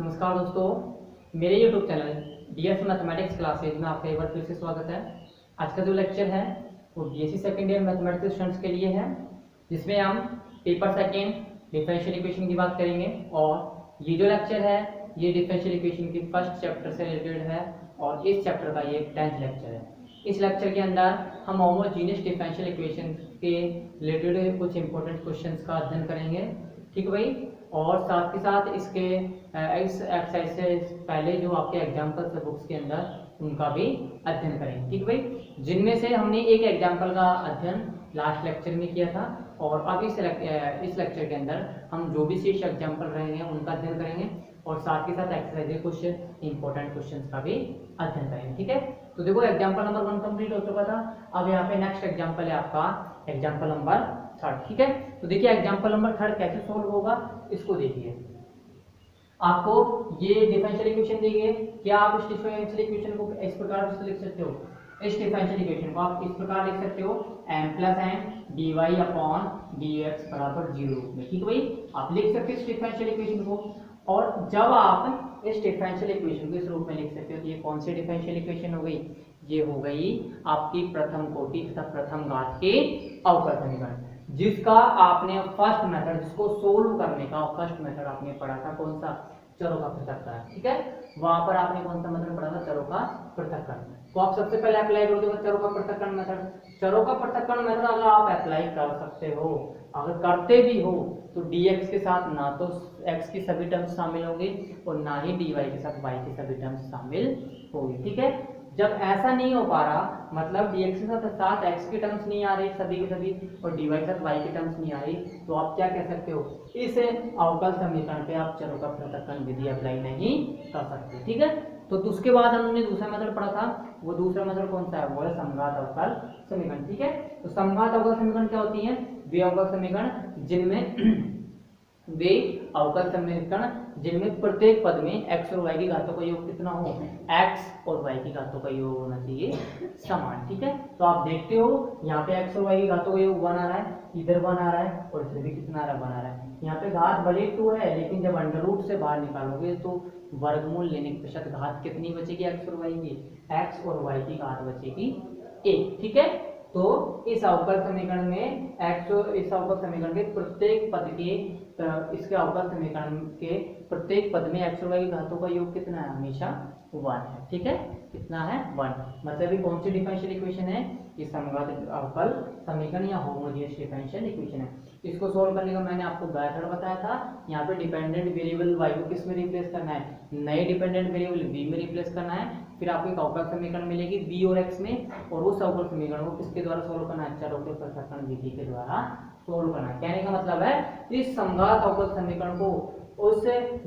नमस्कार दोस्तों, मेरे YouTube channel DS mathematics classes में आपका एक बार फिर से स्वागत है। आज का जो लेक्चर है वो BSc second year mathematics students के लिए है, जिसमें हम पेपर सेकेंड डिफरेंशियल इक्वेशन की बात करेंगे। और ये जो लेक्चर है ये डिफरेंशियल इक्वेशन की फर्स्ट चैप्टर से रिलेटेड है और इस चैप्टर का ये 10th लेक्चर है। इस लेक्चर के अंदर हम होमोजीनियस डिफरेंशियल इक्वेशन के रिलेटेड कुछ इंपॉर्टेंट क्वेश्चंस का अध्ययन करेंगे, ठीक भाई। और साथ ही साथ इसके इस एक्सरसाइज से पहले जो आपके एग्जाम्पल्स है बुक्स के अंदर उनका भी अध्ययन करेंगे, ठीक भाई। जिनमें से हमने एक एग्जाम्पल का अध्ययन लास्ट लेक्चर में किया था और अब इस लेक्चर के अंदर हम जो भी शीर्ष एग्जाम्पल रहेंगे उनका अध्ययन करेंगे और साथ ही साथ एक्सरसाइज के कुछ इंपॉर्टेंट क्वेश्चंस का भी अध्ययन करेंगे, ठीक है। तो देखो एग्जाम्पल नंबर 1 कंप्लीट हो चुका था। अब यहाँ पे नेक्स्ट एग्जाम्पल है आपका एग्जाम्पल नंबर 3, ठीक है। तो देखिए एग्जाम्पल नंबर 3 कैसे सोल्व होगा इसको देखिए। आपको ये डिफरेंशियल इक्वेशन दी गई, क्या आप इस डिफरेंशियल इक्वेशन को इस प्रकार से लिख सकते हो? इस डिफरेंशियल इक्वेशन को आप इस प्रकार लिख सकते हो m + n dy upon dx बराबर 0 रूप में, ठीक है भाई। आप लिख सकते हो इस डिफरेंशियल इक्वेशन को। और जब आप इस डिफरेंशियल इक्वेशन को इस रूप में लिख सकते हो तो ये कौन सी डिफरेंशियल इक्वेशन हो गई? ये हो गई आपकी प्रथम कोटि तथा प्रथम घात के अवकल समीकरण, जिसका आपने फर्स्ट मेथड, जिसको सोल्व करने का फर्स्ट मेथड आपने पढ़ा था कौन सा? चरों का पृथक्करण, ठीक है। वहां पर आपने कौन सा मेथड पढ़ा था? चरों का पृथक्करण। तो आप सबसे पहले अप्लाई करोगे चरों का पृथक्करण मेथड। चरों का पृथक्करण मेथड अगर आप अप्लाई कर सकते हो, अगर करते भी हो तो dx के साथ ना तो x की सभी टर्म्स शामिल होंगे और ना ही dy के साथ y की सभी टर्म्स शामिल होंगे, ठीक है। जब ऐसा नहीं हो पा रहा, मतलब dx के साथ x की टर्म्स नहीं आ रही सभी के सभी और dy के साथ y की टर्म्स नहीं आ रही, तो आप क्या कह सकते हो? इस अवकल समीकरण पे आप चरों का पृथक्करण विधि अप्लाई नहीं कर सकते, ठीक है। तो उसके बाद हमने दूसरा मेथड पढ़ा था, वो दूसरा मेथड कौन सा है? वो है समघात अवकल समीकरण, ठीक है। तो समघात अवकल समीकरण क्या होती है? वे अवकल समीकरण जिनमें प्रत्येक पद में x और y की घातों का योग कितना हो? x और y की घातों का योग होना चाहिए समान, ठीक है। तो आप देखते हो यहाँ पे x और y की घातों का योग 1 आ रहा है, इधर 1 आ रहा है और इधर भी कितना आ रहा है? 1 आ रहा है। यहाँ पे घात भले 2 है, लेकिन जब अंडर रूट से बाहर निकालोगे तो वर्गमूल लेने के पश्चात घात कितनी बचेगी? x और y की? x और y की घात बचेगी 1, ठीक है। तो इस अवकल समीकरण में इस अवकल समीकरण के प्रत्येक पद के इसके अवकल समीकरण के प्रत्येक पद में x और y की घातों का योग कितना है? हमेशा 1 है, ठीक है। कितना है? 1। मतलब ये कौन सी डिफरेंशियल इक्वेशन है? ये समघात अवकल समीकरण या होमोजेनियस डिफरेंशियल इक्वेशन है। इसको सोल्व करने का मैंने आपको मेथड बताया था। यहाँ पे डिपेंडेंट वेरिएबल y को किस में रिप्लेस करना है? नए डिपेंडेंट वेरिएबल v में रिप्लेस करना है। फिर आपको एक अवकल समीकरण मिलेगी v और x में, और उस अवकल समीकरण को किसके द्वारा सोल्व करना है? चरों के पृथक्करण विधि के द्वारा सोल्व करना है। कहने का मतलब है इस समघात अवकल समीकरण को उस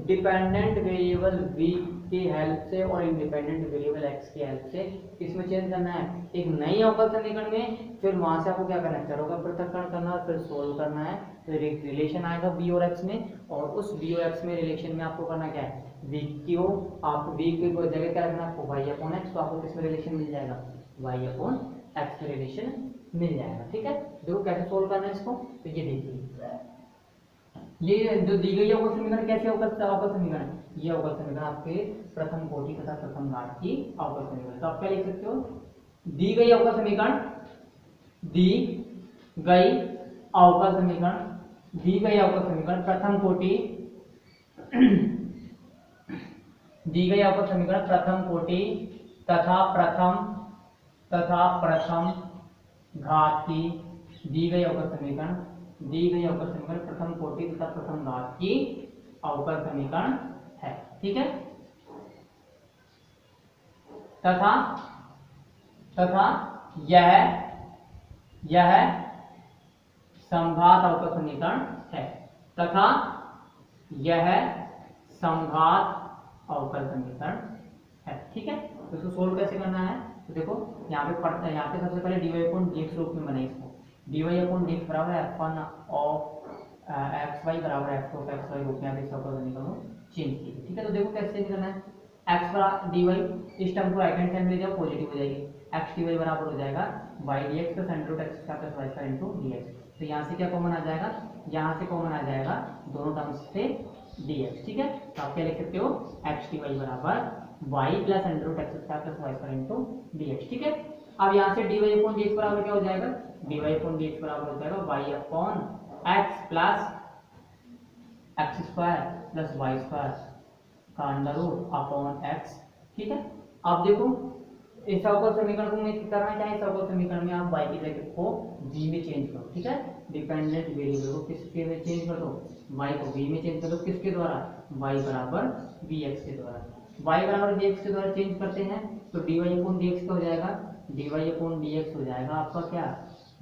डिपेंडेंट वेरिएबल v की हेल्प से और इंडिपेंडेंट वेरिएबल x की हेल्प से किसमें चेंज करना है? एक नई अवकल समीकरण में। फिर वहां से आपको क्या करना है? चरों का पृथक्करण करना है, फिर सोल्व करना है। फिर एक रिलेशन आएगा v और x में, और उस v और x में रिलेशन में आपको करना क्या है? v क्यों आप v की जगह क्या रखना है? आपको y अपॉन x, तो आपको किसमें रिलेशन मिल जाएगा? y अपॉन x में रिलेशन मिल जाएगा, ठीक है। देखो कैसे सोल्व करना है इसको। तो ये देखिए, ये जो दी गई अवकल समीकरण कैसे अवकल समीकरण? ये अवकल समीकरण आपके प्रथम कोटि तथा प्रथम घात की अवकल समीकरण। तो आप क्या लिख सकते हो? दी गई अवकल समीकरण, दी गई अवकल समीकरण, दी गई अवकल समीकरण प्रथम कोटि दी गई अवकल समीकरण प्रथम कोटि तथा प्रथम घात की दी गई अवकल समीकरण, दी गई अवकल समीकरण प्रथम कोटि तथा प्रथम घात की अवकल समीकरण है, ठीक है। तथा यह समघात अवकल समीकरण है, तथा यह समघात अवकल समीकरण है, ठीक है। तो इसको सोल्व कैसे करना है? तो देखो यहाँ पे सबसे पहले dy अपॉन dx रूप में बनाए इसको। dy अपॉन dx बराबर है f1 ऑफ xy बराबर f2 ऑफ xy रूप में आप इस अवकल समीकरण को चेंज कीजिए, ठीक है। तो देखो कैसे चेंज करना है? x बराबर dy, इस टर्म को राइट हैंड साइड में ले जाओ, पॉजिटिव हो जाएगी। x dy बराबर हो जाएगा y dx plus under root x plus y square into dx। तो यहाँ से क्या कॉमन आ जाएगा? यहाँ से कॉमन आ जाएगा, दोनों टर्म्स से dx, ठीक है। तो आप क्या लिख सकते हो, x dy बराबर y plus under root x square plus Y square into dx, ठीक है। अब यहाँ से dy अपॉन dx बराबर क्या हो जाएगा, dy अपॉन dx बराबर हो जाएगा y upon x plus x square plus Y square का अंडर रूट अपॉन एक्स, ठीक है। अब देखो इस अवकल समीकरण को मैं करना चाहे, इस अवकल समीकरण में आप y की जगह को v में चेंज करो, ठीक है। डिपेंडेंट वेरिएबल को किसके में चेंज कर दो, y को v में चेंज कर दो, किसके द्वारा, y बराबर vx के द्वारा। y बराबर vx के द्वारा चेंज करते हैं तो dy अपॉन dx क्या हो जाएगा, dy अपॉन dx हो जाएगा आपका क्या,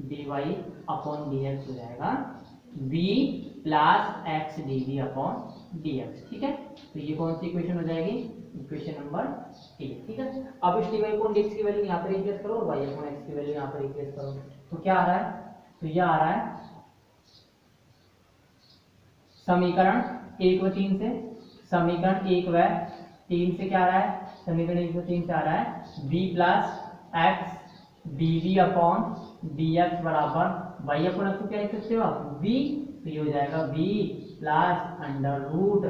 dy अपॉन dx हो जाएगा v plus x dv upon dx, ठीक है। तो ये कौन सी इक्वेशन हो जाएगी, इक्वेशन नंबर 8, ठीक है। अब इस dy अपॉन dx की वैल्यू यहाँ पर रिप्लेस करो और y अपॉन x की वैल्यू यहाँ पर रिप्लेस करो, तो क्या आ रहा है, तो ये आ रहा है समीकरण 1 व 3 से, समीकरण 1 व 3 से क्या आ रहा है, समीकरण 1 व 3 से आ रहा है v plus x dv upon dx बराबर y अपॉन x को क्या लिख सकते हो आप, v, तो ये हो जाएगा v plus under root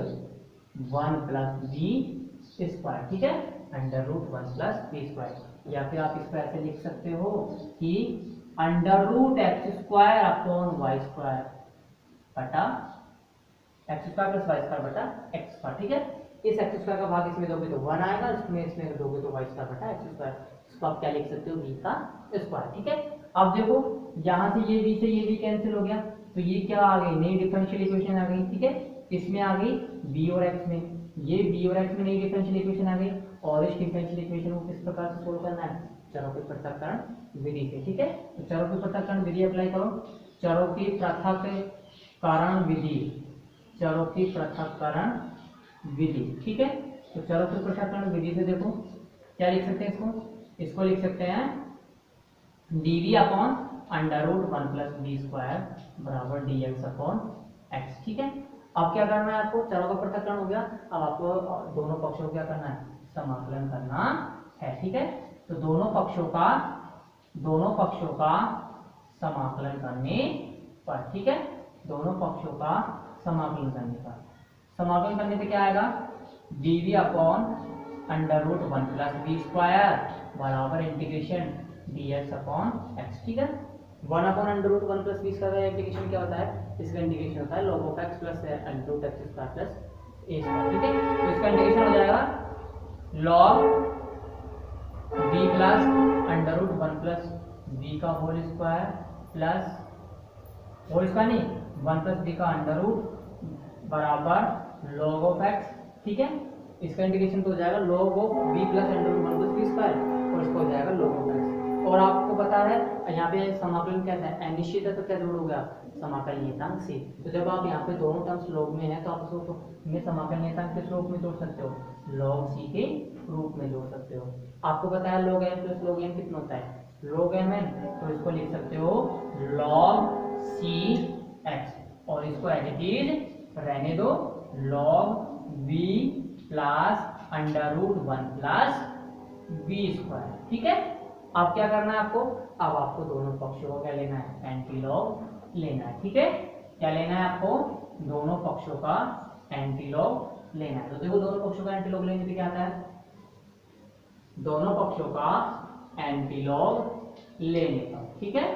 1 plus v square, ठीक है, under root 1 plus v square. या फिर आप इसको ऐसे लिख सकते हो कि under root x square upon Y square बटा X square plus Y square बटा एक्स स्क्वायर, ठीक है। इस एक्स स्क्वायर का भाग इसमें दोगे तो 1 आएगा, इसमें दोगे तो वाई स्क्वायर बटा एक्स स्क्वायर, इसको आप क्या लिख सकते हो, v का स्क्वायर, ठीक है। अब देखो यहाँ से ये v से ये v कैंसिल हो गया, तो ये क्या आ गई, नई डिफरेंशियल इक्वेशन आ गई, ठीक है। इसमें आ गई b और x में, ये b और x में नई डिफरेंशियल इक्वेशन आ गई, और इस डिफरेंशियल इक्वेशन को किस प्रकार से सोल्व करना है, चरों के पृथक्करण विधि से, ठीक है। तो चरों की पृथक्करण विधि अप्लाई करो, चरों की पृथक्करण विधि, चरों की पृथक्करण विधि, ठीक है। तो चरों की पृथक्करण विधि से देखो क्या लिख सकते हैं, इसको लिख सकते हैं dv upon under root 1 plus b square बराबर dx अपॉन x, ठीक है। अब क्या करना है आपको, चरों का पृथक्करण हो गया, अब आपको दोनों पक्षों को क्या करना है, समाकलन करना है, ठीक है। तो दोनों पक्षों का समाकलन करने पर, ठीक है, दोनों पक्षों का समाकलन करने पर, समाकलन करने पे क्या आएगा, dv upon under root 1 plus b square बराबर इंटीग्रेशन dx अपॉन x, ठीक है। 1 upon under root 1 plus b square का इंटीग्रेशन क्या होता है, इसका इंटीग्रेशन होता है log of x plus under root x square plus a square, ठीक है। तो इसका इंटीग्रेशन हो जाएगा log b plus under root 1 plus b का whole square plus whole square नहीं 1 प्लस b का अंडर रूट बराबर log ऑफ x, ठीक है। इसका इंटीग्रेशन तो हो जाएगा log of b plus under root 1 plus b square, और इसको हो जाएगा log ऑफ x। और आपको पता है यहाँ पे समाकलन क्या है, अनिश्चित है तो क्या जोड़ोगे, समाकलन नियतांक से। तो जब आप यहाँ पे दोनों टर्म्स log में है तो आप उसको में समाकलन नियतांक किस रूप में जोड़ सकते हो, log c के रूप में जोड़ सकते हो। आपको पता है log n plus log n कितना होता है, log mn, तो इसको लिख सकते हो log c x, और इसको एज इट इज रहने दो log b plus under root 1 plus b square, ठीक है। अब क्या करना है आपको, अब आपको दोनों पक्षों को क्या लेना है, एंटीलॉग लेना है, ठीक है। क्या लेना है आपको, दोनों पक्षों का एंटीलॉग लेना है। तो देखो दोनों पक्षों का एंटीलॉग लेने पे क्या आता है, दोनों पक्षों का एंटीलॉग लेने पर, ठीक है,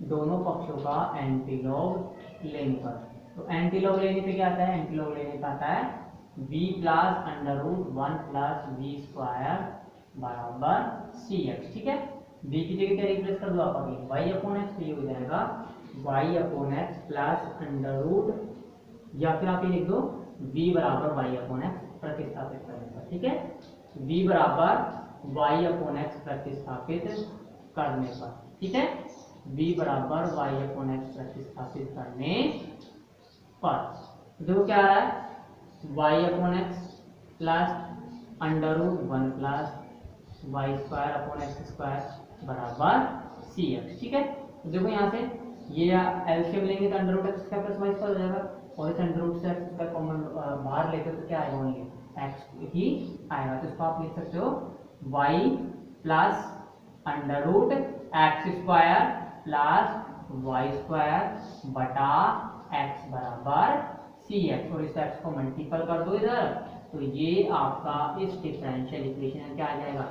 दोनों पक्षों का एंटीलॉग लेने पर। तो एंटीलॉग लेने पे क्या आता है, एंटीलॉग लेने पे आता है v plus under root 1 plus b square बराबर सी एक्स, ठीक है। b की जगह क्या रिप्लेस कर दो आप अभी, y अपॉन एक्स, तो ये हो जाएगा y upon x plus under root, या फिर आप ये लिख दो v बराबर y अपॉन एक्स प्रतिस्थापित करने पर, ठीक है, v बराबर y अपॉन एक्स प्रतिस्थापित करने पर, ठीक है, v बराबर y अपॉन एक्स प्रतिस्थापित करने पर। देखो क्या आ रहा है, y upon x plus under root 1 plus Y square upon x square बराबर सी एक्स, ठीक है। तो देखो यहाँ से ये एलसीएम लेंगे तो under root x square plus Y square हो जाएगा, और इस अंडर रूट से एक्स स्क्वायर कॉमन बाहर लेते हो तो क्या आएगा, ओनली एक्स ही आएगा। तो इसको आप लिख सकते हो y plus under root x square plus Y square बटा एक्स बराबर सी एक्स और इस एक्स को मल्टीपल कर दो इधर, तो ये आपका इस डिफरेंशियल इक्वेशन क्या आ जाएगा,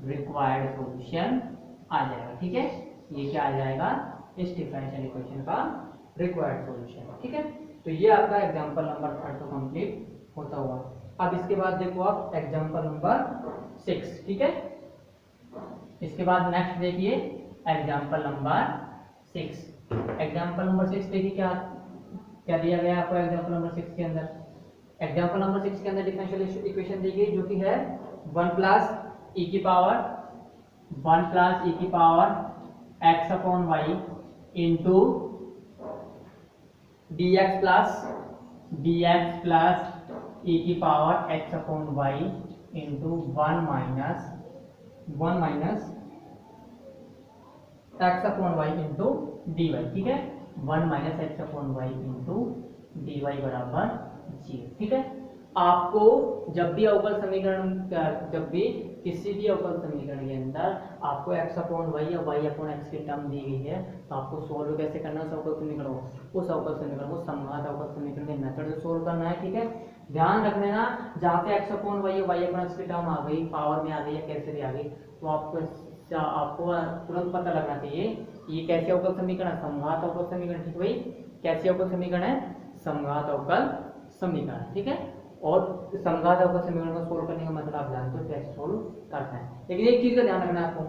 रिक्वायर्ड सॉल्यूशन आ जाएगा। ठीक है, ये क्या आ जाएगा, इस डिफरेंशियल इक्वेशन का रिक्वायर्ड सॉल्यूशन। ठीक है, तो ये आपका एग्जांपल नंबर 3 तो कंप्लीट होता हुआ। अब इसके बाद देखो आप एग्जांपल नंबर 6। ठीक है, इसके बाद नेक्स्ट देखिए एग्जांपल नंबर 6। एग्जांपल नंबर 6 देखिए क्या क्या दिया गया आपको एग्जांपल नंबर 6 के अंदर। एग्जांपल नंबर 6 के अंदर डिफरेंशियल इक्वेशन देखिए जो कि है 1 प्लस e की power x upon y into dx plus e की power x upon y into 1 minus x upon y into dy। ठीक है, 1 minus x upon y into d y बराबर 0। ठीक है, आपको जब भी अवकल समीकरण किसी भी अवकल समीकरण के अंदर आपको x अपॉन वाई या y अपॉन एक्स की टर्म दी गई है, तो आपको सोल्व कैसे करना है उस अवकल समीकरण को, उस अवकल समीकरण को समघात अवकल समीकरण के मेथड से सोल्व करना है। ठीक है, ध्यान रख लेना जहाँ पे x अपॉन वाई या y अपॉन एक्स की टर्म आ गई, पावर में आ गई या कैसे भी आ गई, तो आपको तुरंत पता लगना चाहिए ये कैसे अवकल समीकरण, समघात अवकल समीकरण। ठीक भाई, कैसे अवकल समीकरण है, समघात अवकल समीकरण। ठीक है, और समघात अवकल समीकरण को सोल्व करने का मतलब आप जानते हो कैसे सोल्व करते हैं। लेकिन एक चीज का ध्यान रखना है आपको,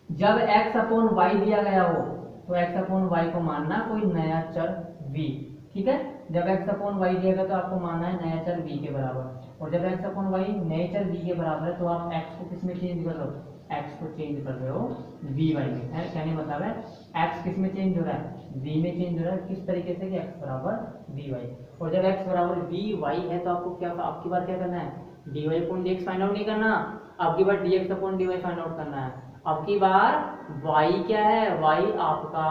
जब x अपॉन वाई दिया गया हो तो x अपॉन वाई को मानना कोई नया चर v। ठीक है, जब x अपॉन वाई दिया गया तो आपको मानना है नया चर v के बराबर, और जब x अपॉन वाई नए चर v के बराबर है तो आप x को किस में चेंज कर रहे हो, x को चेंज कर रहे हो vy में। कहने मतलब है x किस में चेंज हो रहा है, v में चेंज हो रहा है। किस तरीके से कि x बराबर vy, और जब x बराबर vy है तो आपको क्या, आपकी बार क्या करना है, dy upon dx find out नहीं करना, आपकी बार dx upon dy find out करना है। आपकी बार y क्या है, y आपका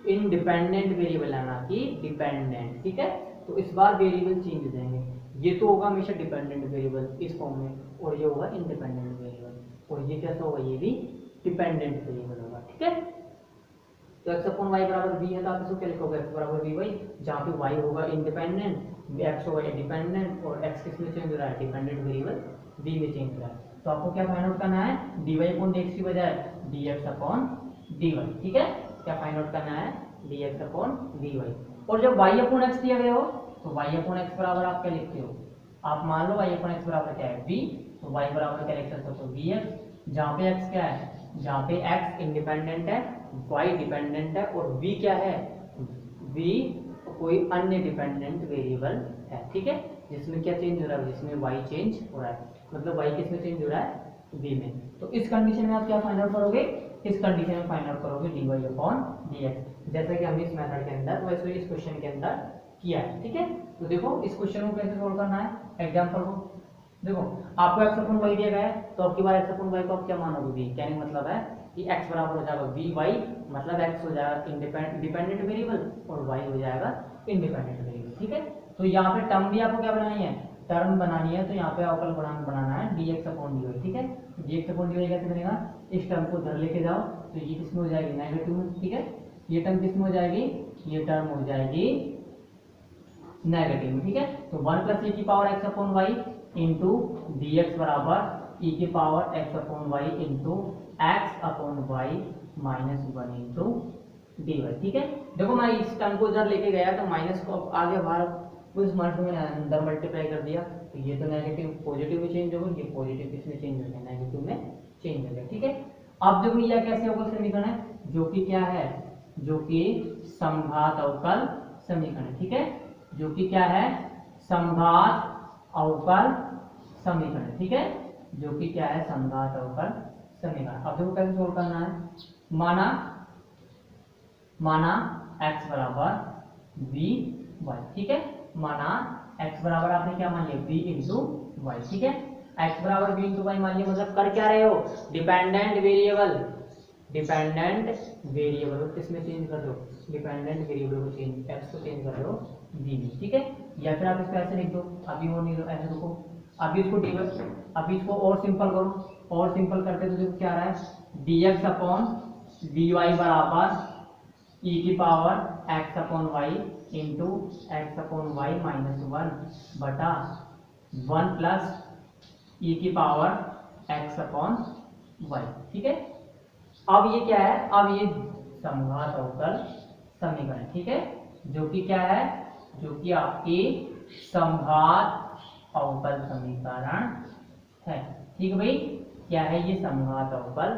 इंडिपेंडेंट वेरिएबल है ना कि डिपेंडेंट। ठीक है, तो इस बार वेरिएबल चेंज हो जाएंगे, ये तो होगा हमेशा डिपेंडेंट वेरिएबल इस फॉर्म में, और ये होगा इंडिपेंडेंट वेरिएबल, और ये कैसा होगा, ये भी डिपेंडेंट वेरिएबल होगा। ठीक है, तो x अपॉन वाई बराबर v है तो आप इसको क्या लिखोगे, x बराबर vy, जहाँ पे y होगा इंडिपेंडेंट, x होगा डिपेंडेंट, और x किस में चेंज हो रहा है, डिपेंडेंट वेरिएबल v में चेंज हो रहा है। तो आपको क्या फाइंड आउट करना है, dy अपॉन dx की बजाय dx अपॉन dy। ठीक है, क्या फाइंड आउट करना है, dx अपॉन dy। और जब y अपॉन x दिया गया हो तो y अपॉन x बराबर आप क्या लिखते हो, आप मान लो y अपॉन x बराबर क्या है v, तो y बराबर क्या लिख सकते हो, तो vx, जहाँ पे x क्या है, जहाँ पे x इंडिपेंडेंट है, y डिपेंडेंट है, और v क्या है, v कोई अन्य डिपेंडेंट वेरिएबल है। ठीक है, जिसमें क्या चेंज हो रहा है, जिसमें y चेंज हो रहा है, मतलब y किस में चेंज हो रहा है, v में। तो इस कंडीशन में आप क्या फाइंड आउट करोगे, इस कंडीशन में फाइंड आउट करोगे dy अपॉन dx, जैसा कि हमने इस मेथड के अंदर वैसे इस क्वेश्चन के अंदर किया है। ठीक है, तो देखो इस क्वेश्चन को कैसे सोल्व करना है, एग्जांपल को देखो, आपको x अपॉन y दिया गया है तो आपकी बार x अपॉन y को आप क्या मानोगे, v। कहने का मतलब है कि x बराबर हो जाएगा vy, मतलब x हो जाएगा डिपेंडेंट वेरिएबल और y हो जाएगा इंडिपेंडेंट वेरिएबल। ठीक है, तो यहाँ पे टर्म भी आपको क्या बनानी है, टर्म बनानी है, तो यहाँ पे अवकल बनाना है dx अपॉन dy। ठीक है, dx अपॉन dy कैसे बनेगा, इस टर्म को उधर लेके जाओ तो ये किसमें हो जाएगी, नेगेटिव में। ठीक है, ये टर्म किसमें हो जाएगी, ये टर्म हो जाएगी नेगेटिव में। ठीक है, तो 1 प्लस e की power x upon y into d x बराबर e की power x upon y into x upon y minus 1 into d y. ठीक है, देखो मैं इस टर्म को इधर लेके गया तो माइनस को आगे बाहर उस मल्टीप्लाई में अंदर मल्टीप्लाई कर दिया, तो ये तो नेगेटिव पॉजिटिव में चेंज होगा, ये पॉजिटिव किसमें चेंज हो गया, नेगेटिव में चेंज हो गया। ठीक है, अब देखो यह कैसे अवकल समीकरण है, जो कि क्या है, जो कि समघात अवकल समीकरण। ठीक है, जो कि क्या है, समघात अवकल समीकरण। ठीक है, जो कि क्या है, समघात अवकल समीकरण। अब देखो कैसे सोल्व करना है, माना x बराबर v y। ठीक है, माना x बराबर आपने क्या मान लिया, v इंटू वाई। ठीक है, x बराबर v इंटू वाई मान लिया, मतलब कर क्या रहे हो, डिपेंडेंट वेरिएबल को किसमें चेंज कर रहे हो, डिपेंडेंट वेरिएबल को चेंज, x को चेंज कर रहे हो v में। ठीक है, या फिर आप इसको ऐसे लिख दो, अभी वो नहीं ऐसे रुको, अभी इसको और सिंपल करो, और सिंपल करते तो देखो क्या आ रहा है, dx अपॉन dy बराबर e की power x upon y into x upon y minus 1 बटा 1 प्लस ई की पावर एक्स अपॉन वाई। ठीक है, अब ये क्या है, अब ये समघात अवकल समीकरण, ठीक है, जो कि क्या है, जो कि आपकी समघात अवकल समीकरण है। ठीक है भाई, क्या है ये समघात अवकल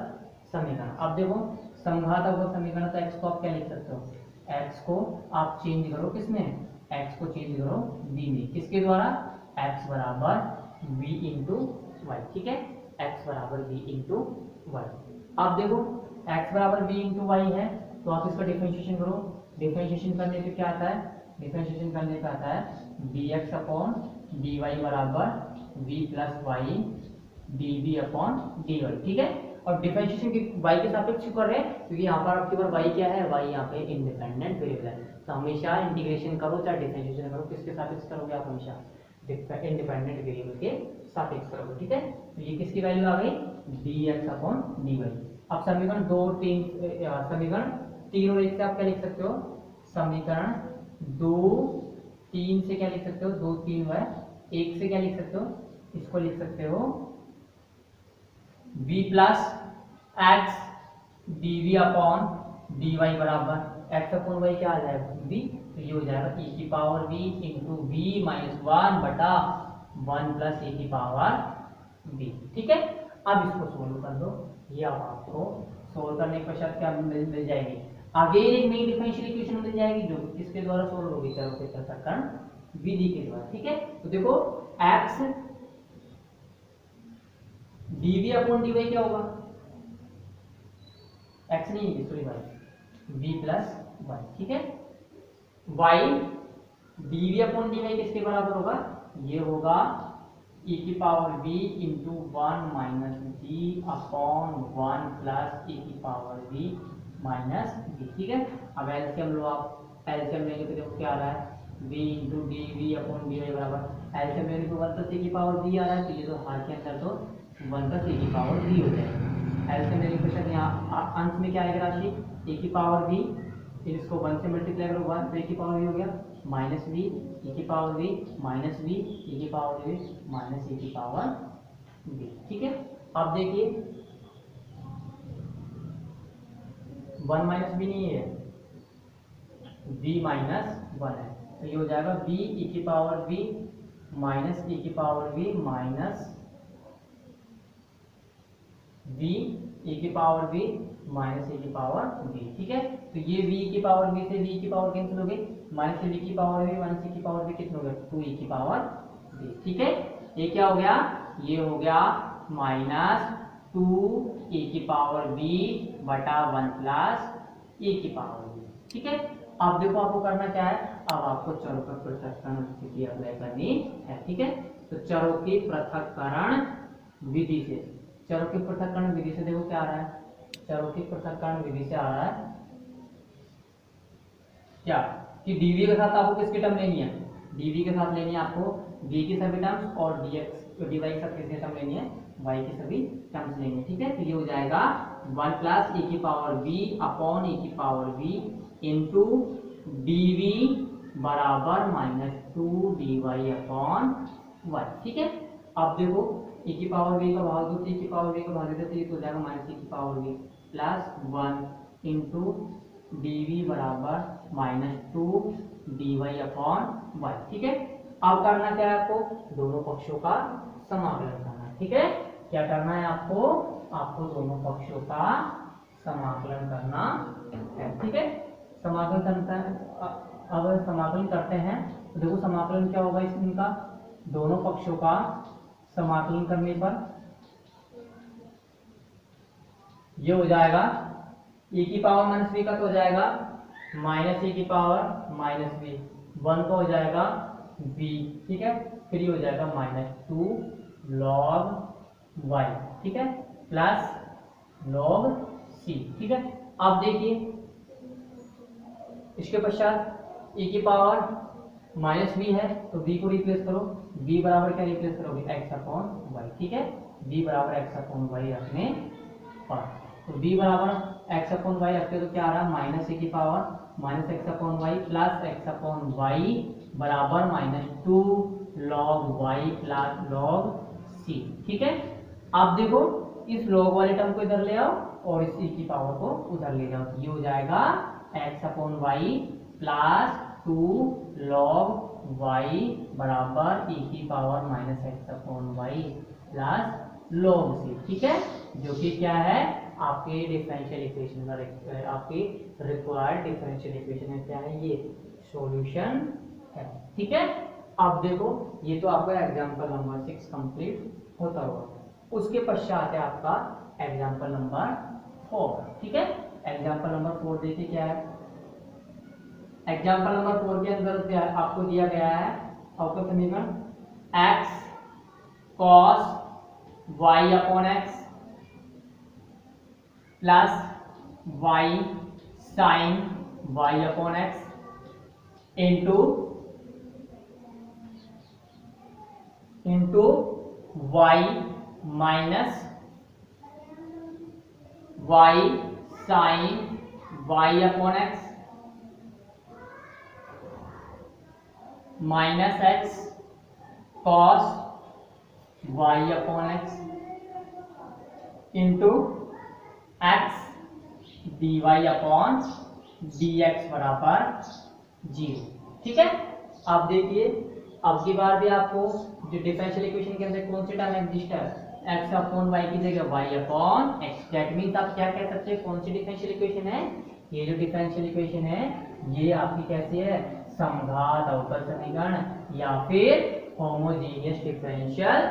समीकरण। अब देखो समघात अवकल समीकरण, तो एक्स को आप क्या लिख सकते हो, एक्स को आप चेंज करो किसमें, एक्स को चेंज करो v में, किसके द्वारा, x बराबर v इंटू वाई। ठीक है, x बराबर v इंटू वाई। अब देखो x बराबर v इंटू वाई है, तो आप इसका डिफरेंशिएशन करो, डिफरेंशिएशन करने पे क्या आता है, डिफरेंशिएशन करने पे आता है dx अपॉन dy बराबर v plus y dv upon dy। ठीक है, और डिफरेंशिएशन की y के सापेक्ष क्यों कर रहे हैं, क्योंकि यहाँ पर आपके पास y क्या है, y यहाँ पे इंडिपेंडेंट वेरिएबल है, तो हमेशा इंटीग्रेशन करो चाहे डिफरेंशिएशन करो, किसके सापेक्ष करोगे आप, हमेशा इंडिपेंडेंट वेरिएबल के सापेक्ष करोगे। ठीक है, तो ये किसकी वैल्यू आ गई, dx अपॉन dy। अब समीकरण 2 3 समीकरण 3 और 1 से आप क्या लिख सकते हो, समीकरण 2 3 से क्या लिख सकते हो, 2 3 है, 1 से क्या लिख सकते हो, इसको लिख सकते हो v plus x dv upon dy बराबर x अपॉन y क्या आ जाएगा v, तो ये हो जाएगा e की power v into v minus 1 बटा 1 प्लस e की पावर v। ठीक है, अब इसको सोल्व कर दो, ये अब आपको सोल्व करने के पश्चात क्या मिल जाएगी, आगे एक नई डिफरेंशियल इक्वेशन मिल जाएगी, जो किसके द्वारा सोल्व होगी, चलो के पृथक्करण विधि के द्वारा। ठीक है, तो देखो x dv अपॉन dy क्या होगा, x नहीं है sorry y, v plus y। ठीक है, y dv अपॉन dy किसके बराबर होगा, ये होगा e की power v into 1 minus v upon 1 plus e की पावर v माइनस v। ठीक है, अब एलसीएम लो, आप एलसीएम लेंगे तो देखो क्या आ रहा है, v into d v upon d y बराबर एलसीएम लेने को 1 प्लस e की पावर v आ रहा है, तो ये तो हाथ के अंदर तो 1 प्लस e की पावर v हो जाएगा। एलसीएम लेने के पश्चात यहाँ अंश में क्या आएगा राशि, e की पावर v, फिर इसको 1 से मल्टीप्लाई करो 1, तो e की पावर v हो गया माइनस v, e की power v minus v, e की पावर v माइनस e की पावर v। ठीक है, अब देखिए 1 माइनस v नहीं है, v माइनस 1 है, तो ये हो जाएगा v e की पावर v माइनस e की power v minus v e की पावर v माइनस e की पावर v। ठीक है, तो ये v की पावर v से v की पावर कैंसिल हो गई, माइनस v की पावर v माइनस e की पावर v कितना हो गया, 2e की पावर v। ठीक है, ये क्या हो गया, ये हो गया माइनस 2e की पावर v बटा 1 प्लस e की पावर v। ठीक है, अब देखो आपको करना क्या है, अब आपको चरों का पृथक्करण स्थिति अप्लाई करनी है। ठीक है, तो चरों की पृथक्करण विधि से, चरों की पृथक्करण विधि से देखो क्या आ रहा है, चरों की पृथक्करण विधि से आ रहा है क्या, कि dv के साथ आपको किसकी टर्म लेनी है, dv के साथ लेनी है आपको v की सभी टर्म्स, और dx dy के साथ किसकी टर्म लेनी है, y की सभी टर्म्स लेनी है। ठीक है, तो ये हो जाएगा 1 प्लस e की पावर v अपॉन e की पावर v इंटू dv बराबर माइनस 2 dy अपॉन y। ठीक है, अब देखो e की पावर v का भाग दो, e की पावर v का भाग देते, तो ये हो जाएगा माइनस e की power v plus 1 into dv बराबर माइनस 2 dy अपॉन y। ठीक है, अब करना क्या है आपको, दोनों पक्षों का समाकलन करना है। ठीक है, क्या करना है आपको, आपको दोनों पक्षों का समाकलन करना है। ठीक है, समाकलन करता है, अगर समाकलन करते हैं तो देखो समाकलन क्या होगा इसका, दोनों पक्षों का समाकलन करने पर ये हो जाएगा e की पावर माइनस v का तो हो जाएगा माइनस e की पावर माइनस v, 1 का हो जाएगा v। ठीक है, फिर ये हो जाएगा माइनस 2 log y। ठीक है, प्लस log c। ठीक है, अब देखिए इसके पश्चात e की पावर माइनस v है, तो v को रिप्लेस करो, v बराबर क्या रिप्लेस करोगे, x अपॉन y। ठीक है, v बराबर x अपॉन y रखने पर, तो v बराबर x अपॉन y रखते तो क्या आ रहा है, माइनस e की power minus x upon y plus x upon y बराबर -2 log y plus log c। ठीक है, आप देखो इस log वाले टर्म को इधर ले आओ और इस e की पावर को उधर ले जाओ, ये हो जाएगा x upon y plus 2 log y बराबर e की power minus x upon y plus log c। ठीक है, जो कि क्या है आपके डिफरेंशियल इक्वेशन का आपकी रिक्वायर्ड डिफरेंशियल इक्वेशन है, क्या है ये सॉल्यूशन है। ठीक है, अब देखो ये तो आपका एग्जांपल नंबर 6 कंप्लीट होता हुआ, उसके पश्चात है आपका एग्जांपल नंबर 4। ठीक है, एग्जांपल नंबर 4 देखिए क्या है। एग्जांपल नंबर 4 के अंदर आपको दिया गया है अवकल समीकरण x cos y upon x plus y sin y upon x into y minus y sin y upon x minus x cos y upon x into x dy upon dx बराबर 0। ठीक है, अब देखिए अब की बार भी आपको जो डिफरेंशियल इक्वेशन के अंदर कौन सी टर्म एग्जिस्ट है, x अपॉन y की जगह y upon x। That means आप क्या कह सकते हैं, कौन सी डिफरेंशियल इक्वेशन है, ये जो डिफरेंशियल इक्वेशन है ये आपकी कैसी है, समघात अवकल समीकरण या फिर होमोजेनियस डिफरेंशियल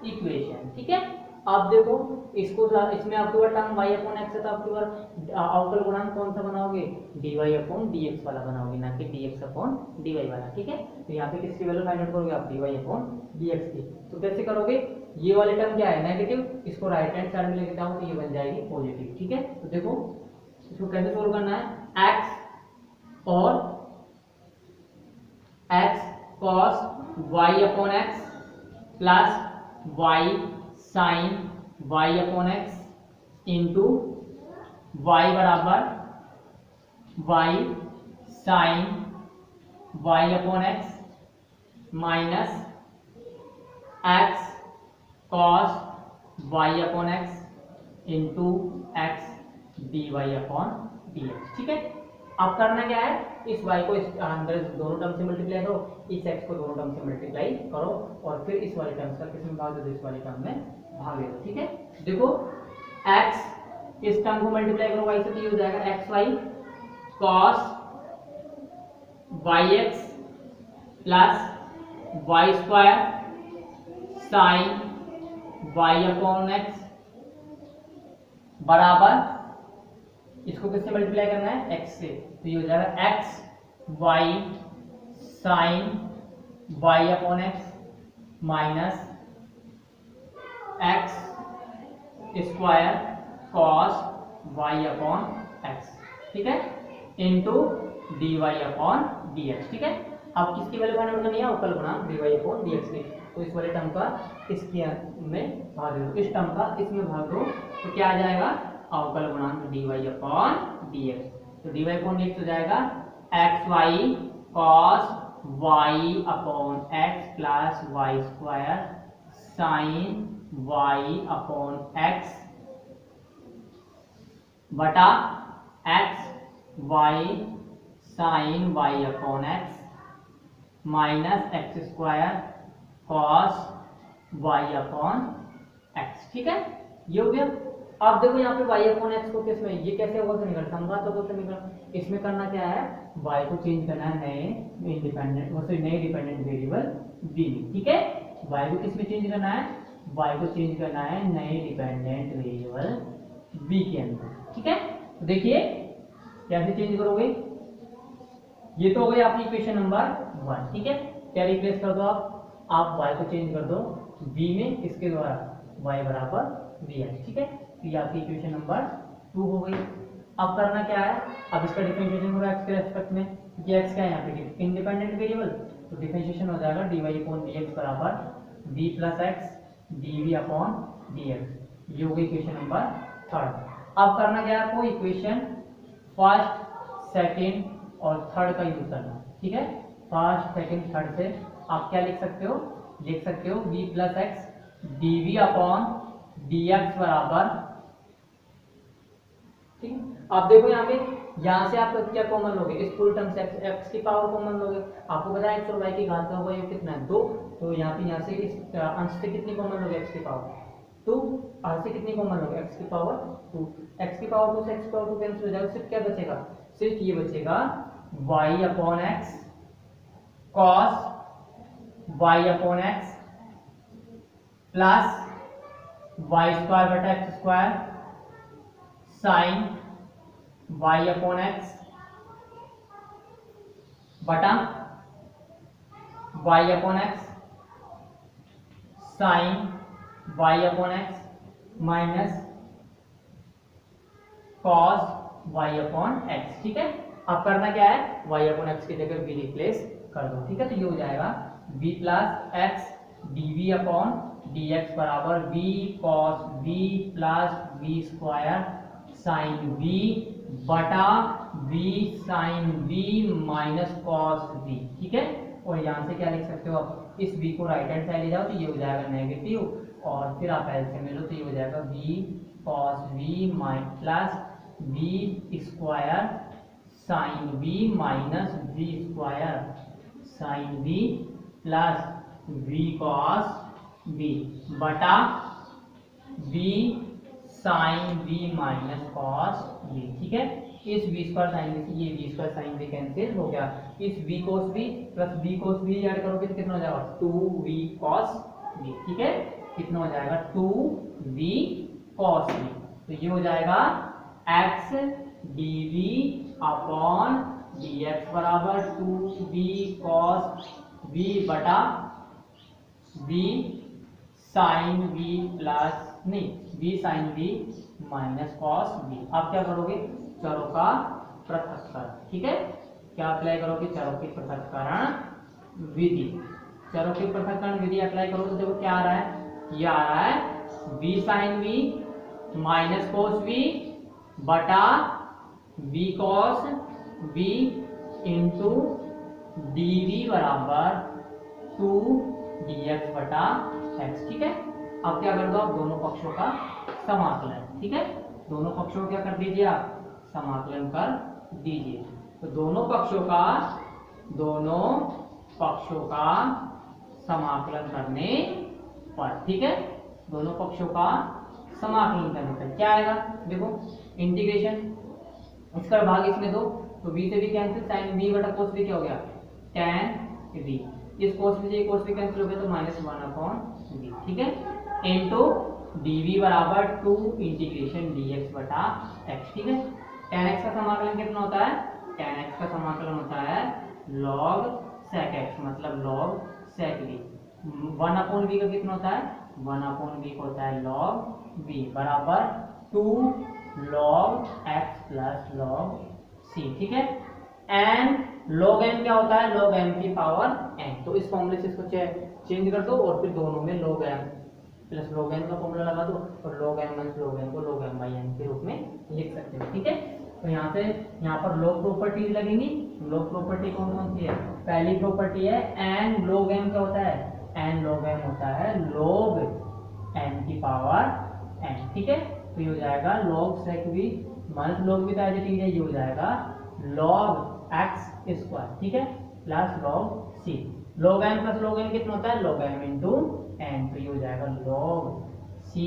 इक्वेशन। ठीक है, अब देखो इसको इसमें आपके पास टर्म y अपॉन x है तो आपके पास अवकल गुणांक कौन सा बनाओगे, dy अपॉन dx वाला बनाओगे, ना कि dx अपॉन dy वाला। ठीक है, तो यहाँ पे किसकी वैल्यू फाइंड आउट करोगे आप, dy अपॉन dx की। तो कैसे करोगे, ये वाले टर्म क्या है नेगेटिव, इसको राइट हैंड साइड में लेके जाओ तो ये बन जाएगी पॉजिटिव। ठीक है, तो देखो इसको कैसे सोल्व करना है, x और x cos y upon x plus y sin y upon x into y बराबर y sin y upon x minus x cos y upon x into x dy upon dx। ठीक है, अब करना क्या है, इस y को इस अंदर दोनों टर्म से मल्टीप्लाई करो, इस x को दोनों टर्म से मल्टीप्लाई करो और फिर इस वाले टर्म का किस में भाग दो, इस वाले टर्म में भाग दे दो। ठीक है, देखो x इस टर्म को मल्टीप्लाई करो y से तो ये हो जाएगा xy cos yx plus y square sin y upon x बराबर इसको किससे मल्टीप्लाई करना है, x से, तो ये हो जाएगा x y sin y upon x minus x square cos y upon x। ठीक है, इंटू dy अपॉन dx। ठीक है, अब किसकी वैल्यू फाइंड आउट करनी है, अवकल गुणांक dy अपॉन dx की। तो इस वाले टर्म का इसके में भाग दो, इस टर्म का इसमें भाग दो, तो क्या आ जाएगा, अवकल गुणांक dy अपॉन dx। तो dy अपॉन dx हो जाएगा xy cos y upon x plus y square sin y upon x बटा x y sin y upon x minus x square cos y upon x। ठीक है, ये हो गया। अब देखो यहाँ पे y अपॉन x को किसमें, ये कैसे होगा समीकरण, समघात अवकल समीकरण। इसमें करना क्या है, y को चेंज करना है नए इंडिपेंडेंट नए डिपेंडेंट वेरिएबल v में। ठीक है, y को किसमें चेंज करना है, y को चेंज करना है नए डिपेंडेंट वेरिएबल v के अंदर। ठीक है, तो देखिए कैसे चेंज करोगे, ये तो हो गई आपकी इक्वेशन नंबर 1। ठीक है, क्या रिप्लेस कर दो आप y को चेंज कर दो v में, किसके द्वारा, y बराबर vx। ठीक है, तो ये आपकी इक्वेशन नंबर 2 हो गई। अब करना क्या है, अब इसका डिफरेंशिएशन होगा x के रेस्पेक्ट में, क्योंकि x क्या है यहाँ पे इंडिपेंडेंट वेरिएबल, तो डिफरेंशिएशन हो जाएगा dy अपॉन dx बराबर v plus x dv upon dx। ये हो गई इक्वेशन नंबर 3। अब करना क्या है आपको, इक्वेशन फर्स्ट सेकंड और थर्ड का यूज करना, ठीक है। फर्स्ट सेकंड थर्ड से आप क्या लिख सकते हो, v plus x dv upon dx बराबर, ठीक है। आप देखो यहाँ से आप क्या कॉमन लोगे, इस फुल टर्म से x की पावर कॉमन लोगे। आपको पता है x और y की घात का होगा ये कितना है 2, तो यहाँ से इस अंश से कितनी कॉमन लोगे x की पावर 2, r से कितनी कॉमन लोगे x की पावर 2, x की पावर 2 से x की पावर 2 कैंसिल हो जाएगा, सिर्फ क्या बचेगा, सिर्फ ये बचेगा y upon X cos y upon x plus y square बटा X square sine y upon X बटा y upon X sine y upon X minus cos y upon x, ठीक है। अब करना क्या है, y अपॉन एक्स की जगह v रिप्लेस कर दो, ठीक है। तो ये हो जाएगा v plus x dv upon dx बराबर v cos v plus v square sine v बटा v sine v minus cos v, ठीक है। और यहाँ से क्या लिख सकते हो आप, इस v को राइट हैंड साइड ले जाओ तो ये हो जाएगा नेगेटिव, और फिर आप एलसीएम ले लो तो ये हो जाएगा v cos v plus v square sine v minus v square sine v plus v cos v बटा v sine v minus cos v, ठीक है। इस v स्क्वायर साइन v से ये v square sine v cancel हो गया, इस v cos v plus v cos v add करोगे तो कितना हो जाएगा 2v cos v, ठीक है। कितना हो जाएगा 2v cos v, तो ये हो जाएगा x dv अपॉन dx बराबर 2v cos v बटा v साइन v प्लस नहीं v sine v minus cos v। आप क्या करोगे, चरों का पृथक्करण, ठीक है। क्या अप्लाई करोगे, चरों की पृथक्करण विधि, चरों की पृथक्करण विधि अप्लाई करो तो देखो क्या आ रहा है, ये आ रहा है v sine v minus cos v बटा v cos v into dv बराबर 2 dx बटा x, ठीक है। अब क्या कर दो, आप दोनों पक्षों का समाकलन, ठीक है। दोनों पक्षों को क्या कर दीजिए, आप समाकलन कर दीजिए। तो दोनों पक्षों का समाकलन करने पर, ठीक है, दोनों पक्षों का समाकलन करने पर क्या आएगा, देखो इंटीग्रेशन, इसका भाग इसमें दो तो v से भी कैंसिल, साइन v बटा cos v क्या हो गया tan v, इस cos v से cos v कैंसिल हो गया तो -1 अपॉन v, ठीक है, इनटू dv बराबर 2 इंटीग्रेशन dx बटा x, ठीक है। tan x का समाकलन कितना होता है, tan x का समाकलन होता है log sec x, मतलब log sec v। 1 upon v का कितना होता है, 1 अपॉन v का होता है log v बराबर 2 log x plus log c, ठीक है। n log n क्या होता है, log m की पावर n, तो इस फॉर्मूले से इसको चेंज कर दो और फिर दोनों में log m plus log n का फॉर्मूला लगा दो और log m minus log n को log m by n के रूप में लिख सकते हैं, ठीक है। तो यहाँ पर log प्रॉपर्टीज लगेंगी। log प्रॉपर्टी कौन कौन सी है, पहली प्रॉपर्टी है n log m क्या होता है, n log m होता है log n की पावर n, ठीक है। तो ये हो जाएगा log sec v minus log v, ये हो जाएगा log x स्क्वायर, ठीक है, plus log c। log m plus log n कितना होता है, log m इंटू n, तो ये हो जाएगा log c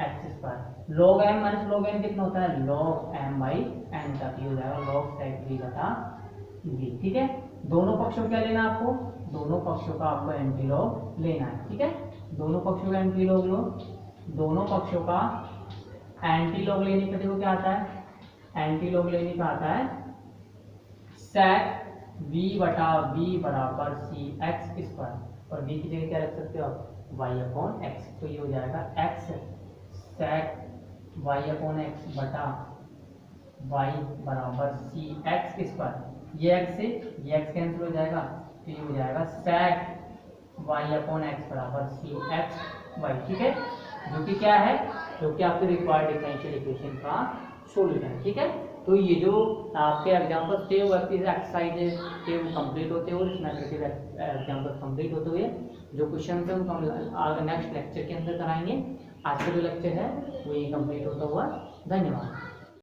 x square. log m minus log n कितना होता है, log m बाई n तक, ये हो जाएगा log sec v बटा v, ठीक है। दोनों पक्षों क्या लेना है आपको, दोनों पक्षों का आपको एंटी लॉग लेना है, ठीक है। दोनों पक्षों का एंटी लॉग लो, दोनों पक्षों का एंटी लॉग लेने का देखो क्या आता है, एंटी लॉग लेने का आता है sec v बटा v बराबर c x स्क्वायर, और v की जगह क्या रख सकते हो आप, y अपॉन x, तो ये हो जाएगा x sec y upon x बटा y बराबर c x स्क्वायर, ये x से ये x कैंसिल हो जाएगा तो ये हो जाएगा sec y अपॉन x बराबर c x y, ठीक है, जो कि क्या है, जो कि आपके रिक्वायर्ड डिफरेंशियल इक्वेशन का सॉल्यूशन है, ठीक है। तो ये जो आपके एग्जाम्पल्स थे वो इस एक्सरसाइज के वो कंप्लीट होते हुए और इस मेथड के एग्जाम्पल्स कंप्लीट होते हुए जो क्वेश्चन थे उनको हम नेक्स्ट लेक्चर के अंदर कराएंगे। आज का जो लेक्चर है वो ये कंप्लीट होता हुआ। धन्यवाद।